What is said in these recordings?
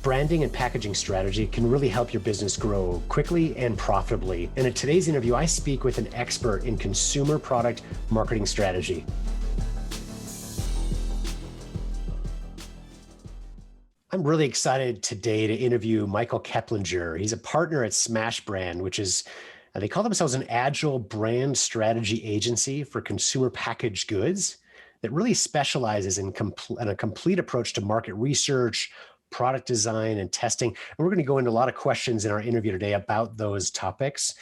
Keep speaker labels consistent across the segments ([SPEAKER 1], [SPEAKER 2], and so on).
[SPEAKER 1] Branding and packaging strategy can really help your business grow quickly and profitably. And in today's interview, I speak with an expert in consumer product marketing strategy. I'm really excited today to interview Michael Keplinger. He's a partner at SmashBrand, which is, they call themselves an agile brand strategy agency for consumer packaged goods that really specializes in a complete approach to market research, product design, and testing. And we're going to go into a lot of questions in our interview today about those topics.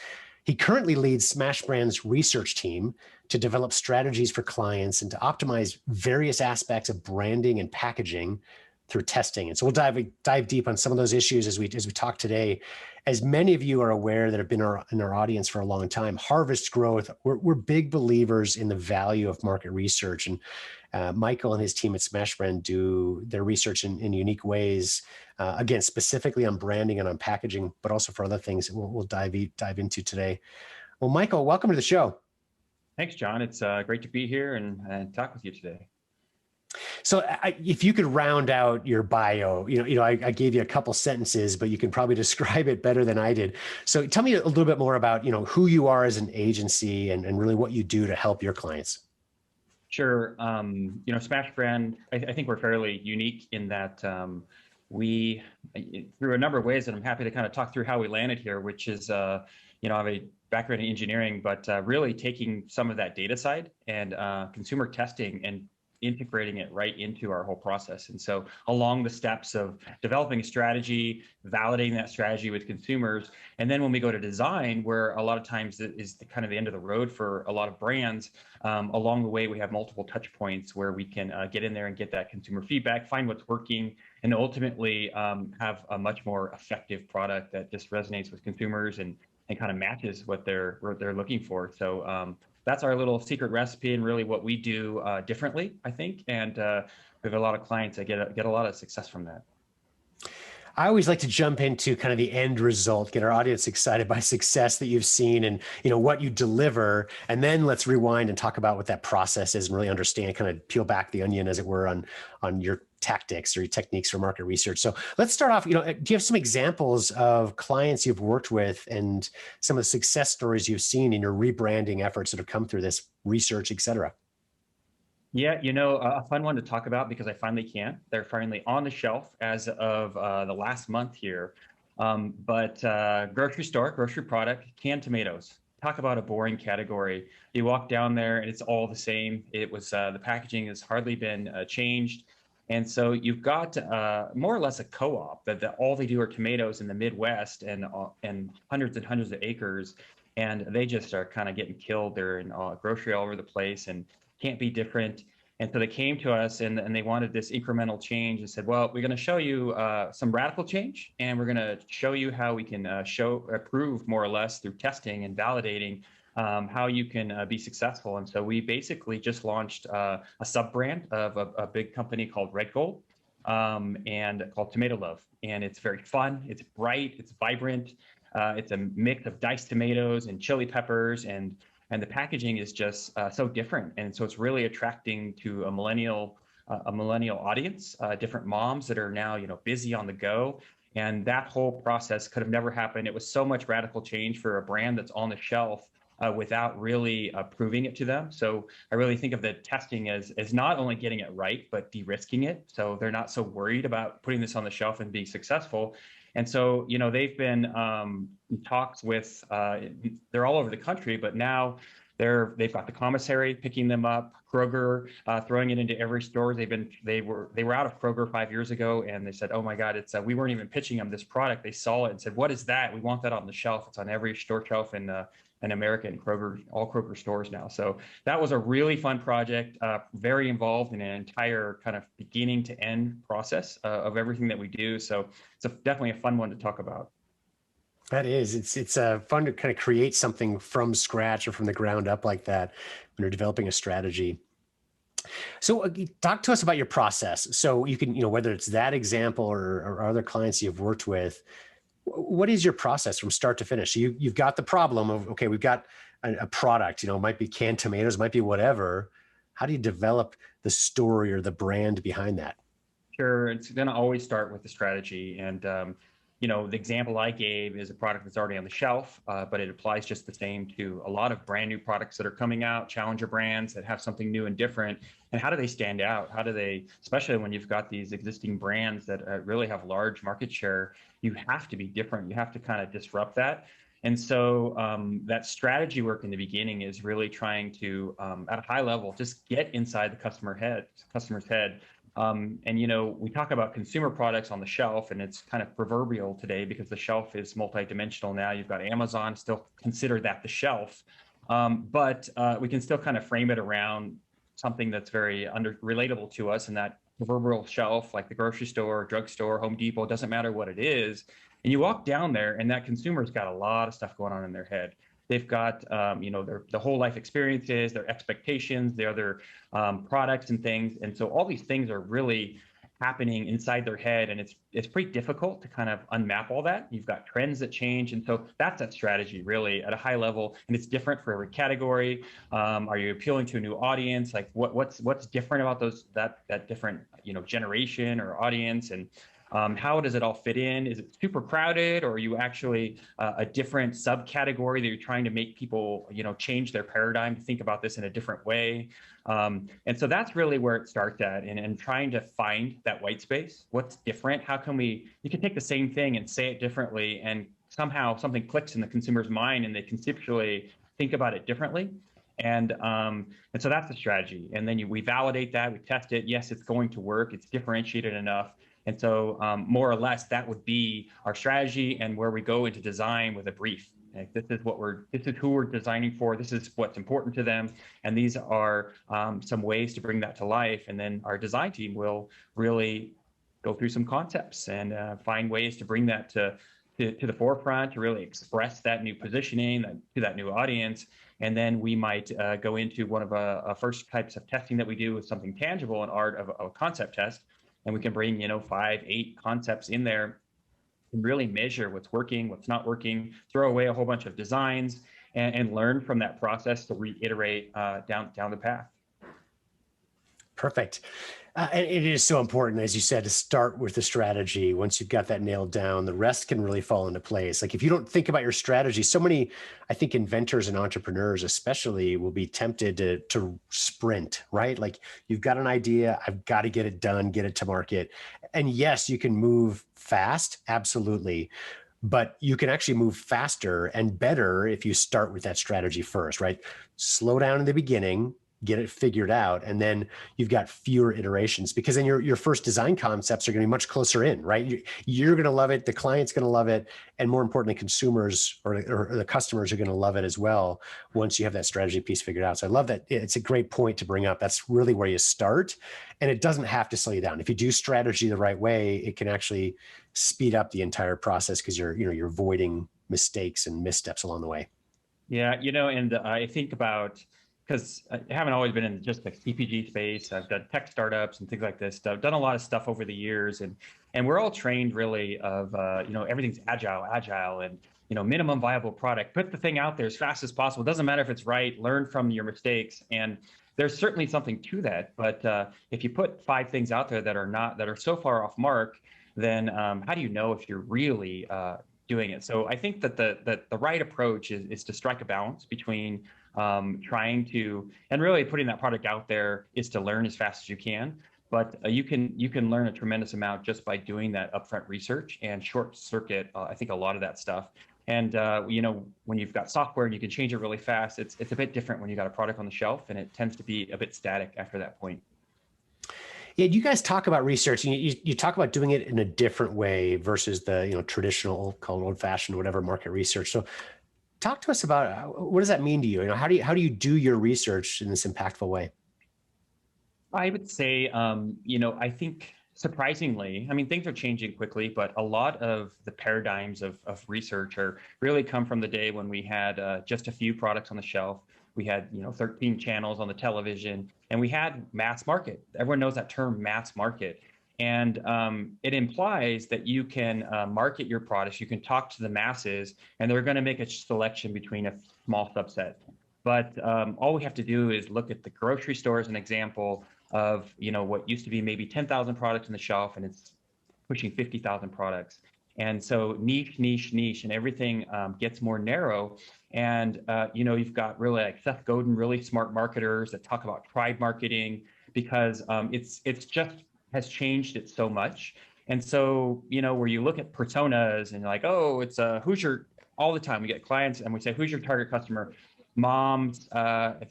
[SPEAKER 1] He currently leads SmashBrand's research team to develop strategies for clients and to optimize various aspects of branding and packaging through testing. And so we'll dive deep on some of those issues as we talk today. As many of you are aware that have been in our audience for a long time, Harvest Growth, we're big believers in the value of market research. And Michael and his team at SmashBrand do their research in unique ways, again, specifically on branding and on packaging, but also for other things that we'll dive into today. Well, Michael, welcome to the show.
[SPEAKER 2] Thanks, John. It's great to be here and talk with you today.
[SPEAKER 1] So if you could round out your bio, I gave you a couple sentences, but you can probably describe it better than I did. So tell me a little bit more about, who you are as an agency and really what you do to help your clients.
[SPEAKER 2] Sure. SmashBrand, I think we're fairly unique in that we, through a number of ways, and I'm happy to kind of talk through how we landed here, which is, I have a background in engineering, but really taking some of that data side and consumer testing and integrating it right into our whole process. And so along the steps of developing a strategy, validating that strategy with consumers, and then when we go to design, where a lot of times it is kind of the end of the road for a lot of brands, along the way we have multiple touch points where we can get in there and get that consumer feedback, find what's working, and ultimately have a much more effective product that just resonates with consumers and kind of matches what they're looking for. So that's our little secret recipe and really what we do differently, I think. And we have a lot of clients that get a lot of success from that.
[SPEAKER 1] I always like to jump into kind of the end result, get our audience excited by success that you've seen and what you deliver. And then let's rewind and talk about what that process is and really understand, kind of peel back the onion, as it were, on your tactics or your techniques for market research. So let's start off, do you have some examples of clients you've worked with and some of the success stories you've seen in your rebranding efforts that have come through this research, et cetera?
[SPEAKER 2] Yeah, a fun one to talk about because I finally can. They're finally on the shelf as of the last month here. But grocery product, canned tomatoes. Talk about a boring category. You walk down there and it's all the same. It was the packaging has hardly been changed. And so you've got more or less a co-op that all they do are tomatoes in the Midwest and hundreds of acres. And they just are kind of getting killed. They're in grocery all over the place and can't be different. And so they came to us and they wanted this incremental change and said, well, we're going to show you some radical change. And we're going to show you how we can prove more or less through testing and validating how you can be successful. And so we basically just launched a sub-brand of a big company called Red Gold and called Tomato Love. And it's very fun. It's bright. It's vibrant. It's a mix of diced tomatoes and chili peppers, and the packaging is just so different. And so it's really attracting to a millennial audience, different moms that are now, busy on the go. And that whole process could have never happened. It was so much radical change for a brand that's on the shelf without really proving it to them. So I really think of the testing as not only getting it right, but de-risking it. So they're not so worried about putting this on the shelf and being successful. And so, they've been in talks with, they're all over the country, but now they've got the commissary picking them up, Kroger throwing it into every store. They were out of Kroger 5 years ago, and they said, oh my God, we weren't even pitching them this product. They saw it and said, what is that? We want that on the shelf. It's on every store shelf in America and Kroger, all Kroger stores now. So that was a really fun project, very involved in an entire kind of beginning to end process of everything that we do. So it's definitely a fun one to talk about.
[SPEAKER 1] That is, it's fun to kind of create something from scratch or from the ground up like that when you're developing a strategy. So talk to us about your process. So you can, whether it's that example or other clients you've worked with, what is your process from start to finish? So you've got the problem of, okay, we've got a product, it might be canned tomatoes, might be whatever. How do you develop the story or the brand behind that?
[SPEAKER 2] Sure, it's going to always start with the strategy. And, the example I gave is a product that's already on the shelf, but it applies just the same to a lot of brand new products that are coming out, challenger brands that have something new and different. And how do they stand out? How do they, especially when you've got these existing brands that really have large market share, you have to be different. You have to kind of disrupt that. And so that strategy work in the beginning is really trying to, at a high level, just get inside the customer's head. We talk about consumer products on the shelf, and it's kind of proverbial today because the shelf is multidimensional now. You've got Amazon, still consider that the shelf, but we can still kind of frame it around something that's very relatable to us, and that proverbial shelf, like the grocery store, drugstore, Home Depot, doesn't matter what it is. And you walk down there, and that consumer's got a lot of stuff going on in their head. They've got, the whole life experiences, their expectations, their other products and things. And so all these things are really happening inside their head. And it's pretty difficult to kind of unmap all that. You've got trends that change. And so that's that strategy really at a high level. And it's different for every category. Are you appealing to a new audience? Like what's different about that different, generation or audience? And how does it all fit in? Is it super crowded, or are you actually a different subcategory that you're trying to make people, change their paradigm to think about this in a different way? And so that's really where it starts at, and trying to find that white space. What's different? How can you can take the same thing and say it differently, and somehow something clicks in the consumer's mind and they conceptually think about it differently. And so that's the strategy. And then we validate that, we test it. Yes, it's going to work. It's differentiated enough. And so more or less, that would be our strategy and where we go into design with a brief. Like, this is who we're designing for. This is what's important to them. And these are some ways to bring that to life. And then our design team will really go through some concepts and find ways to bring that to the forefront, to really express that new positioning to that new audience. And then we might go into one of the first types of testing that we do with something tangible, an art of a concept test. And we can bring, 5, 8 concepts in there and really measure what's working, what's not working, throw away a whole bunch of designs, and learn from that process to reiterate down the path.
[SPEAKER 1] Perfect. And it is so important, as you said, to start with the strategy. Once you've got that nailed down, the rest can really fall into place. Like if you don't think about your strategy, so many, I think, inventors and entrepreneurs especially will be tempted to sprint, right? Like you've got an idea, I've got to get it done, get it to market. And yes, you can move fast, absolutely. But you can actually move faster and better if you start with that strategy first, right? Slow down in the beginning, get it figured out, and then you've got fewer iterations, because then your first design concepts are going to be much closer in, right? You're going to love it, the client's going to love it, and more importantly, consumers or the customers are going to love it as well once you have that strategy piece figured out. So I love that. It's a great point to bring up. That's really where you start, and it doesn't have to slow you down. If you do strategy the right way, it can actually speed up the entire process because you're avoiding mistakes and missteps along the way.
[SPEAKER 2] Yeah, and I think about, because I haven't always been in just the CPG space. I've done tech startups and things like this. I've done a lot of stuff over the years, and we're all trained really of everything's agile, and minimum viable product. Put the thing out there as fast as possible. It doesn't matter if it's right. Learn from your mistakes, and there's certainly something to that. But if you put 5 things out there that are so far off mark, then how do you know if you're really doing it? So I think that the right approach is to strike a balance between trying to, and really putting that product out there is to learn as fast as you can. But you can learn a tremendous amount just by doing that upfront research and short circuit, I think, a lot of that stuff. And when you've got software and you can change it really fast, it's a bit different when you got a product on the shelf, and it tends to be a bit static after that point.
[SPEAKER 1] Yeah, you guys talk about research, and you talk about doing it in a different way versus the traditional, called old-fashioned, whatever, market research. So talk to us about what does that mean to you? How do you do your research in this impactful way?
[SPEAKER 2] I would say, I think surprisingly, things are changing quickly, but a lot of the paradigms of research are really come from the day when we had just a few products on the shelf. We had 13 channels on the television, and we had mass market. Everyone knows that term, mass market. And it implies that you can market your products, you can talk to the masses, and they're going to make a selection between a small subset. But all we have to do is look at the grocery store as an example. of, what used to be maybe 10,000 products on the shelf, and it's pushing 50,000 products. And so niche, niche, niche, and everything gets more narrow. And, you've got really like Seth Godin, really smart marketers that talk about tribe marketing, because it's just has changed it so much. And so, where you look at personas and you're like, oh, it's who's your, all the time we get clients and we say, who's your target customer? Moms,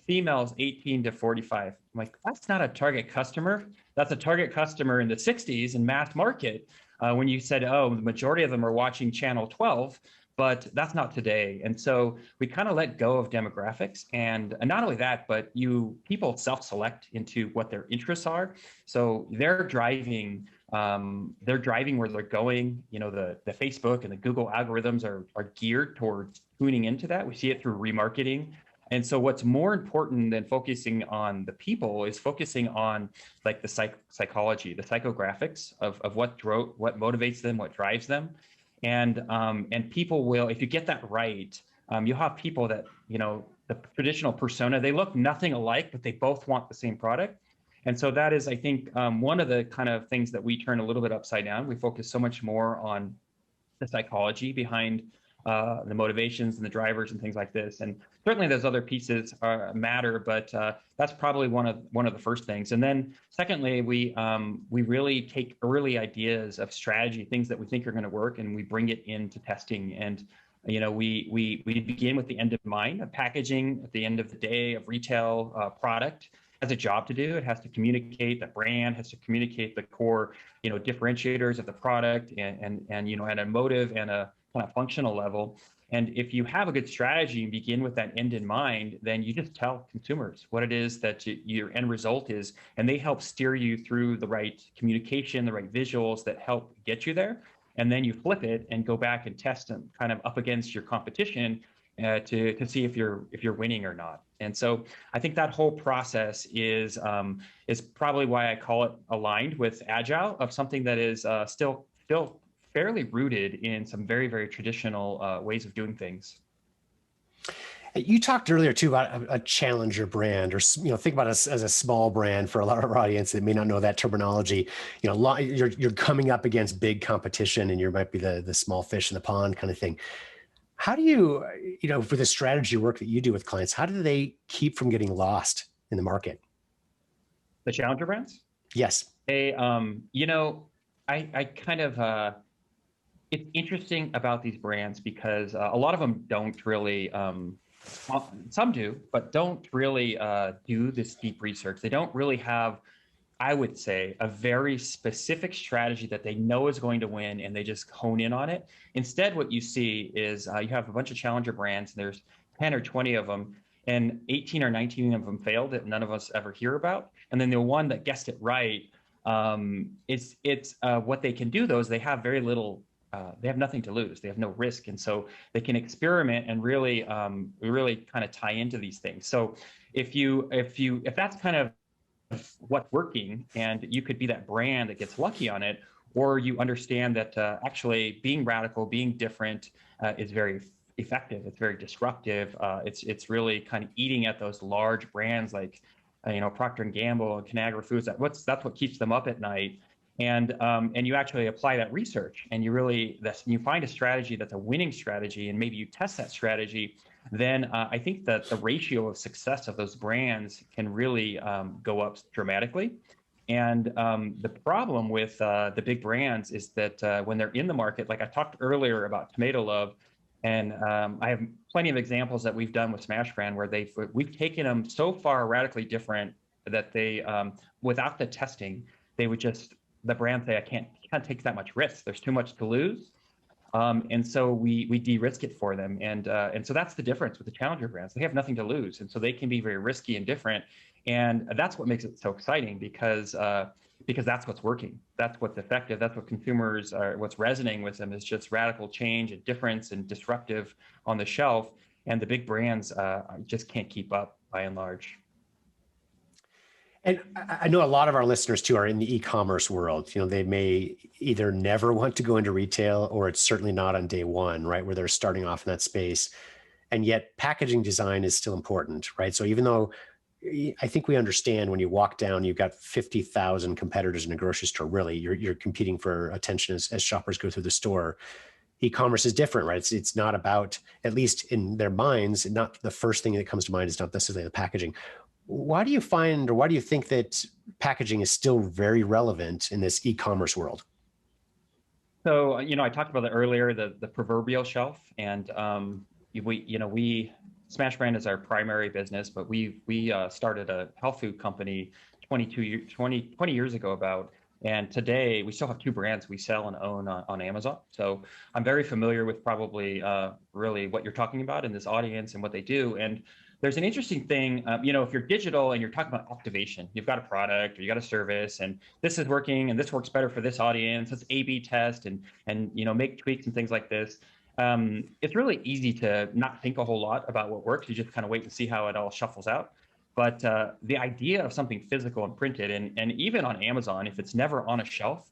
[SPEAKER 2] females 18 to 45. I'm like, that's not a target customer. That's a target customer in the 60s in mass market. When you said, oh, the majority of them are watching channel 12, but that's not today. And so we kind of let go of demographics. And not only that, but people self-select into what their interests are. So they're driving where they're going. The Facebook and the Google algorithms are geared towards tuning into that. We see it through remarketing. And so what's more important than focusing on the people is focusing on like the psychology, the psychographics of what motivates them, what drives them. And people will, if you get that right, you'll have people that, the traditional persona, they look nothing alike, but they both want the same product. And so that is, I think, one of the kind of things that we turn a little bit upside down. We focus so much more on the psychology behind the motivations and the drivers and things like this. And certainly those other pieces matter, but that's probably one of the first things. And then secondly, we really take early ideas of strategy, things that we think are going to work, and we bring it into testing. And we begin with the end in mind. Of packaging at the end of the day of retail product has a job to do. It has to communicate, the brand has to communicate the core, differentiators of the product and at a motive and a kind of functional level. And if you have a good strategy and begin with that end in mind, then you just tell consumers what it is that your end result is, and they help steer you through the right communication, the right visuals that help get you there. And then you flip it and go back and test them kind of up against your competition to see if you're winning or not. And so I think that whole process is probably why I call it aligned with agile, of something that is still fairly rooted in some very, very traditional ways of doing things.
[SPEAKER 1] You talked earlier too about a challenger brand, or think about us as a small brand for a lot of our audience that may not know that terminology. You're coming up against big competition, and you might be the small fish in the pond kind of thing. How do you, for the strategy work that you do with clients, how do they keep from getting lost in the market?
[SPEAKER 2] The challenger brands?
[SPEAKER 1] Yes.
[SPEAKER 2] I kind of, it's interesting about these brands because a lot of them don't really, some do, but don't really do this deep research. They don't really have, I would say, a very specific strategy that they know is going to win, and they just hone in on it. Instead, what you see is you have a bunch of challenger brands, and there's 10 or 20 of them, and 18 or 19 of them failed that none of us ever hear about. And then the one that guessed it right, it's what they can do, though, is they have very little, they have nothing to lose. They have no risk. And so they can experiment and really kind of tie into these things. So if that's kind of what's working, and you could be that brand that gets lucky on it, or you understand that actually being radical, being different is very effective. It's very disruptive. It's really kind of eating at those large brands like Procter & Gamble and Conagra Foods. That's what keeps them up at night. And you actually apply that research, and you find a strategy that's a winning strategy, and maybe you test that strategy. Then I think that the ratio of success of those brands can really go up dramatically. And the problem with the big brands is that when they're in the market, like I talked earlier about Tomato Love, and I have plenty of examples that we've done with SmashBrand where we've taken them so far radically different that they, without the testing, they would the brand say, I can't take that much risk. There's too much to lose. And so we de-risk it for them. And so that's the difference with the challenger brands. They have nothing to lose. And so they can be very risky and different. And that's what makes it so exciting, because that's what's working. That's what's effective. That's what consumers are, what's resonating with them is just radical change and difference and disruptive on the shelf. And the big brands just can't keep up by and large.
[SPEAKER 1] And I know a lot of our listeners too are in the e-commerce world. They may either never want to go into retail, or it's certainly not on day one, right, where they're starting off in that space. And yet packaging design is still important, right? So even though I think we understand when you walk down, you've got 50,000 competitors in a grocery store. Really, you're competing for attention as shoppers go through the store. E-commerce is different, right? It's not about, at least in their minds, not the first thing that comes to mind is not necessarily the packaging. Why do you find, or why do you think that packaging is still very relevant in this e-commerce world?
[SPEAKER 2] So, I talked about it earlier, the proverbial shelf, and we SmashBrand is our primary business, but we started a health food company 20 years ago about, and today we still have two brands we sell and own on Amazon. So I'm very familiar with probably really what you're talking about in this audience and what they do. And there's an interesting thing, if you're digital and you're talking about activation, you've got a product or you got a service, and this is working and this works better for this audience. Let's A/B test and make tweaks and things like this. It's really easy to not think a whole lot about what works. You just kind of wait and see how it all shuffles out. But the idea of something physical and printed, and even on Amazon, if it's never on a shelf,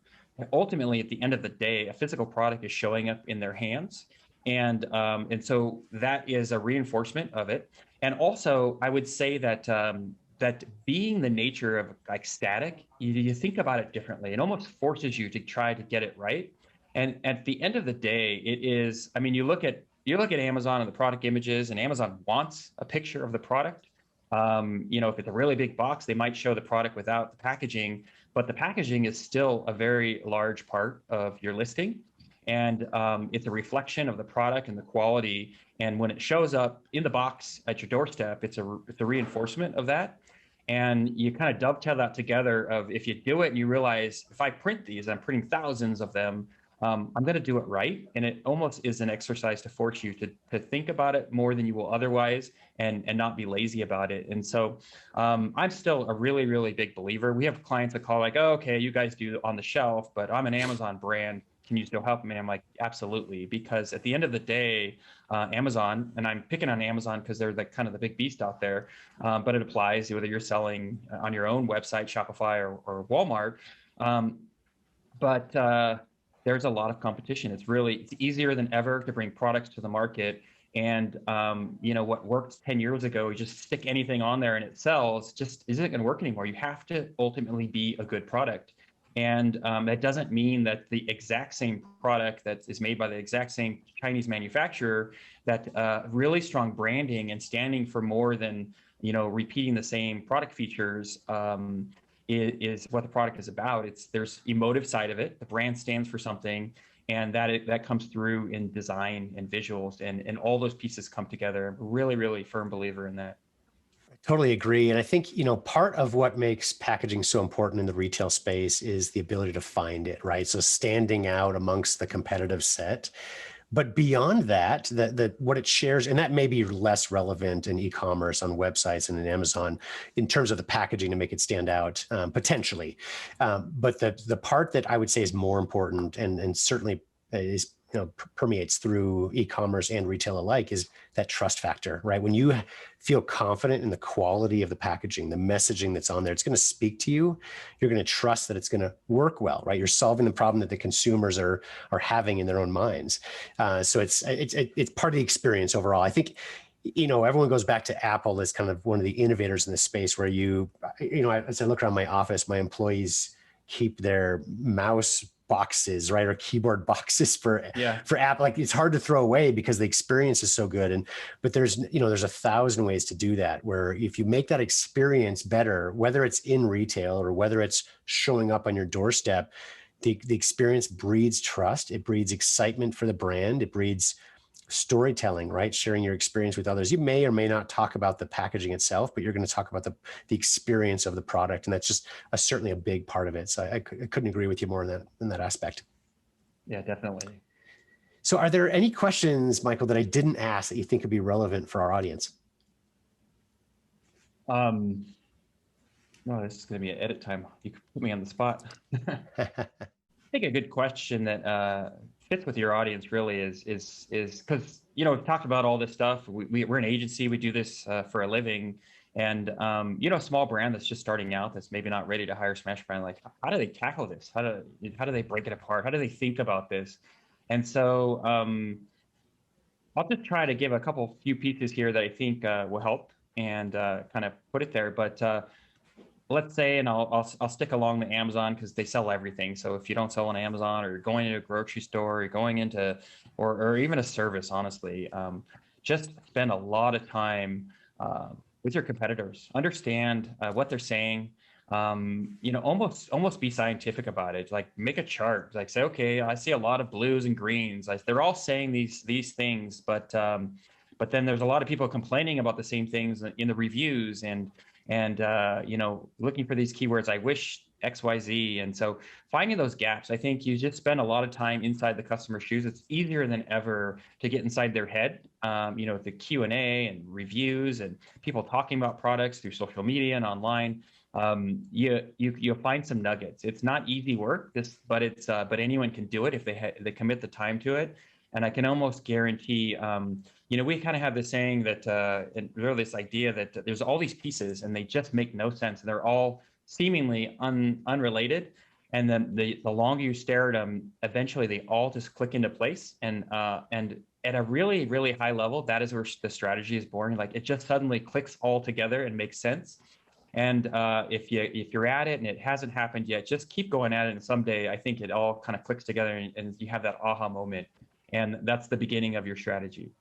[SPEAKER 2] ultimately at the end of the day, a physical product is showing up in their hands. And so that is a reinforcement of it. And also, I would say that that being the nature of like static, you think about it differently. It almost forces you to try to get it right. And at the end of the day, it is, I mean, you look at Amazon and the product images, and Amazon wants a picture of the product. If it's a really big box, they might show the product without the packaging, but the packaging is still a very large part of your listing. And it's a reflection of the product and the quality. And when it shows up in the box at your doorstep, it's a reinforcement of that. And you kind of dovetail that together of, if you do it and you realize, if I print these, I'm printing thousands of them, I'm going to do it right. And it almost is an exercise to force you to think about it more than you will otherwise, and not be lazy about it. And so I'm still a really, really big believer. We have clients that call like, oh, okay, you guys do on the shelf, but I'm an Amazon brand. Can you still help me? I'm like, absolutely. Because at the end of the day, Amazon, and I'm picking on Amazon because they're the kind of the big beast out there, but it applies whether you're selling on your own website, Shopify or Walmart. But there's a lot of competition. It's easier than ever to bring products to the market. And what worked 10 years ago, you just stick anything on there and it sells, just isn't going to work anymore. You have to ultimately be a good product. And that doesn't mean that the exact same product that is made by the exact same Chinese manufacturer, that really strong branding and standing for more than, repeating the same product features is what the product is about. There's emotive side of it. The brand stands for something, and that comes through in design and visuals, and all those pieces come together. I'm a really, really firm believer in that.
[SPEAKER 1] Totally agree. And I think, part of what makes packaging so important in the retail space is the ability to find it, right? So standing out amongst the competitive set. But beyond that, what it shares, and that may be less relevant in e-commerce on websites and in Amazon in terms of the packaging to make it stand out, potentially. But the part that I would say is more important, and certainly is permeates through e-commerce and retail alike, is that trust factor, right? When you feel confident in the quality of the packaging, the messaging that's on there, it's going to speak to you. You're going to trust that it's going to work well, right? You're solving the problem that the consumers are having in their own minds. So it's part of the experience overall. I think, everyone goes back to Apple as kind of one of the innovators in this space, where as I look around my office, my employees keep their mouse boxes, right, or keyboard boxes for app. Like, it's hard to throw away because the experience is so good. But there's 1,000 ways to do that, where if you make that experience better, whether it's in retail or whether it's showing up on your doorstep, the experience breeds trust. It breeds excitement for the brand. It breeds storytelling, right? Sharing your experience with others. You may or may not talk about the packaging itself, but you're going to talk about the experience of the product. And that's just certainly a big part of it. So I couldn't agree with you more in that aspect.
[SPEAKER 2] Yeah, definitely.
[SPEAKER 1] So are there any questions, Michael, that I didn't ask that you think would be relevant for our audience?
[SPEAKER 2] No, this is going to be an edit time. You could put me on the spot. I think a good question that fits with your audience really is because we've talked about all this stuff. We're an agency. We do this for a living, and a small brand that's just starting out, that's maybe not ready to hire SmashBrand. Like, how do they tackle this? How do they break it apart? How do they think about this? And so I'll just try to give a few pieces here that I think will help. and kind of put it there. But let's say, and I'll stick along the Amazon because they sell everything. So if you don't sell on Amazon, or you're going into a grocery store, or you're going into, or even a service, honestly, just spend a lot of time with your competitors. Understand what they're saying. Almost be scientific about it. Like make a chart. Like say, okay, I see a lot of blues and greens. They're all saying these things, but then there's a lot of people complaining about the same things in the reviews, and looking for these keywords. I wish XYZ. And so finding those gaps, I think you just spend a lot of time inside the customer's shoes. It's easier than ever to get inside their head. The Q&A and reviews and people talking about products through social media and online. You'll find some nuggets. It's not easy work, but anyone can do it if they commit the time to it. And I can almost guarantee, we kind of have this saying that, or this idea that there's all these pieces and they just make no sense. And they're all seemingly unrelated. And then the longer you stare at them, eventually they all just click into place. And at a really, really high level, that is where the strategy is born. Like it just suddenly clicks all together and makes sense. And if you're at it and it hasn't happened yet, just keep going at it. And someday I think it all kind of clicks together and you have that aha moment. And that's the beginning of your strategy.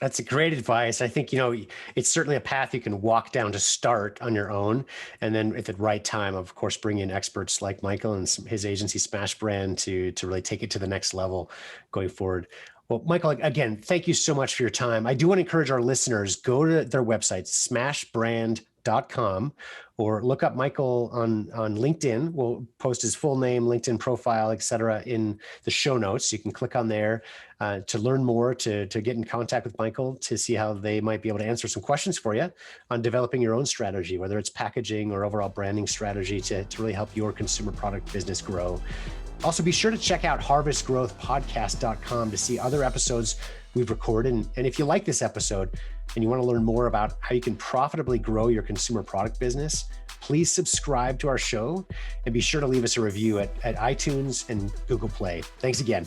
[SPEAKER 1] That's great advice. I think, it's certainly a path you can walk down to start on your own. And then at the right time, of course, bring in experts like Michael and his agency, SmashBrand, to really take it to the next level going forward. Well, Michael, again, thank you so much for your time. I do want to encourage our listeners, go to their website, smashbrand.com, or look up Michael on LinkedIn. We'll post his full name, LinkedIn profile, et cetera, in the show notes. You can click on there to learn more, to get in contact with Michael, to see how they might be able to answer some questions for you on developing your own strategy, whether it's packaging or overall branding strategy to really help your consumer product business grow. Also, be sure to check out harvestgrowthpodcast.com to see other episodes we've recorded. And if you like this episode and you want to learn more about how you can profitably grow your consumer product business, please subscribe to our show and be sure to leave us a review at iTunes and Google Play. Thanks again.